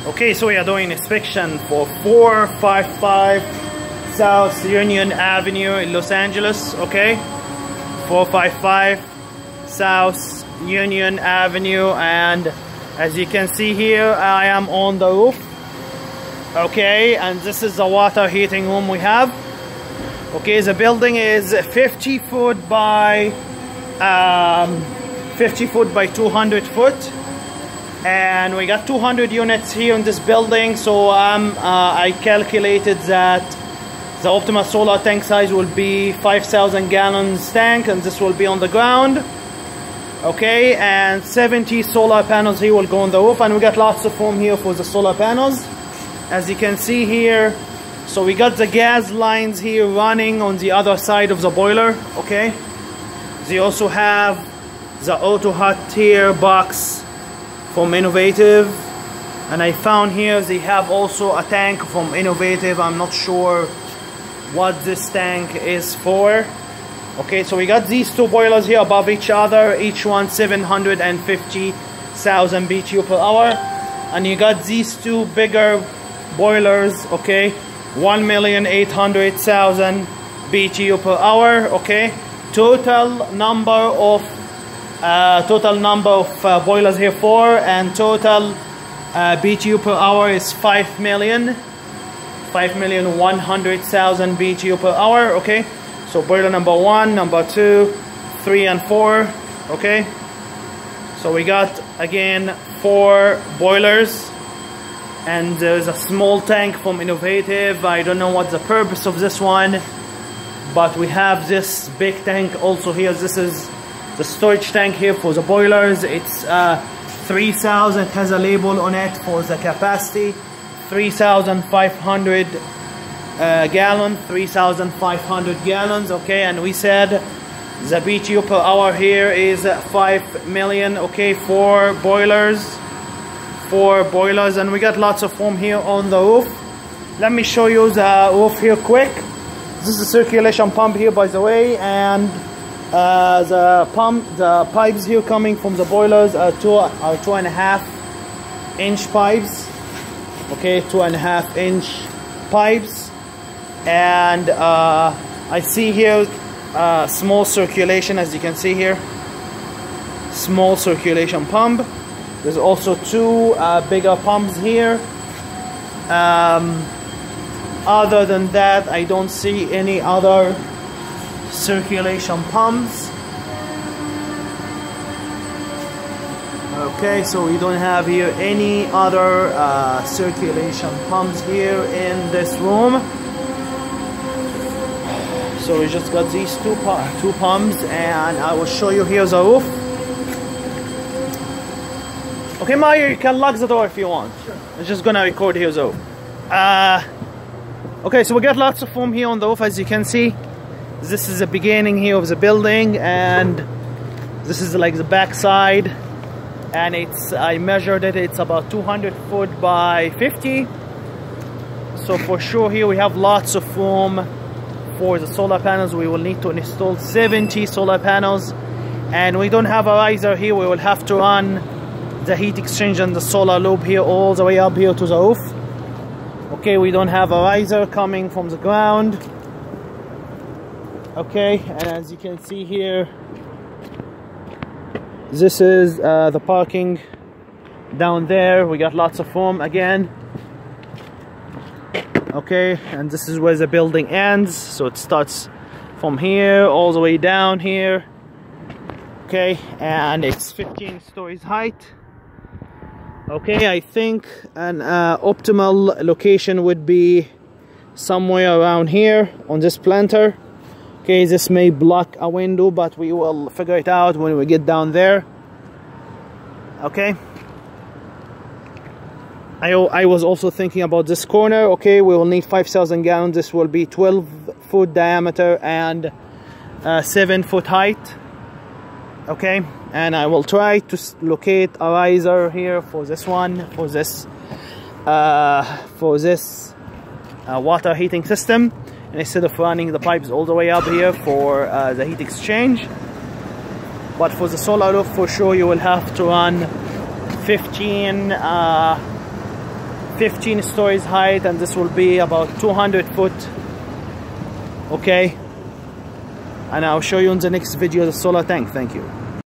Okay, so we are doing inspection for 455 South Union Avenue in Los Angeles. Okay, 455 South Union Avenue, and as you can see here, I am on the roof. Okay, and this is the water heating room we have. Okay, the building is 50 foot by 200 foot, and we got 200 units here in this building. So I calculated that the optimal solar tank size will be 5,000 gallons tank, and this will be on the ground. Okay, and 70 solar panels here will go on the roof, and we got lots of room here for the solar panels, as you can see here. So we got the gas lines here running on the other side of the boiler. Okay, they also have the auto hot here box from Innovative, and I found here they have also a tank from Innovative. I'm not sure what this tank is for. Okay, so we got these two boilers here above each other, each one 750,000 BTU per hour, and you got these two bigger boilers. Okay, 1,800,000 BTU per hour. Okay, total number of boilers here 4, and total BTU per hour is 5,100,000 BTU per hour. Okay, so boiler number 1, number 2, 3, and 4. Okay, so we got again 4 boilers, and there's a small tank from Innovative. I don't know what the purpose of this one, but we have this big tank also here. This is the storage tank here for the boilers. It's 3,000, has a label on it for the capacity, 3,500 gallon, 3,500 gallons. Okay, and we said the BTU per hour here is 5 million. Okay, 4 boilers, and we got lots of foam here on the roof. Let me show you the roof here quick. This is a circulation pump here, by the way, and the pipes here coming from the boilers are 2.5 inch pipes. Okay, 2.5 inch pipes, and I see here small circulation, as you can see here, small circulation pump. There's also 2 bigger pumps here. Other than that, I don't see any other circulation pumps. Okay, so we don't have here any other circulation pumps here in this room. So we just got these two pumps, and I will show you here the roof. Okay, Mario, you can lock the door if you want. Sure. I'm just gonna record here the roof. Okay, so we got lots of foam here on the roof, as you can see. This is the beginning here of the building, and this is like the back side, and I measured it, it's about 200 foot by 50. So for sure here we have lots of foam for the solar panels. We will need to install 70 solar panels, and we don't have a riser here. We will have to run the heat exchange and the solar loop here all the way up here to the roof. Okay, we don't have a riser coming from the ground. Okay, and as you can see here, this is the parking down there. We got lots of foam again. Okay, and this is where the building ends. So it starts from here all the way down here. Okay, and it's 15 stories height. Okay, I think an optimal location would be somewhere around here on this planter. Okay, this may block a window, but we will figure it out when we get down there. Okay, I was also thinking about this corner. Okay, we will need 5,000 gallons. This will be 12 foot diameter and 7 foot height. Okay, and I will try to locate a riser here for this one, for this water heating system, and instead of running the pipes all the way up here for the heat exchange. But for the solar roof, for sure you will have to run 15 15 stories height, and this will be about 200 foot. Okay, and I'll show you in the next video the solar tank. Thank you.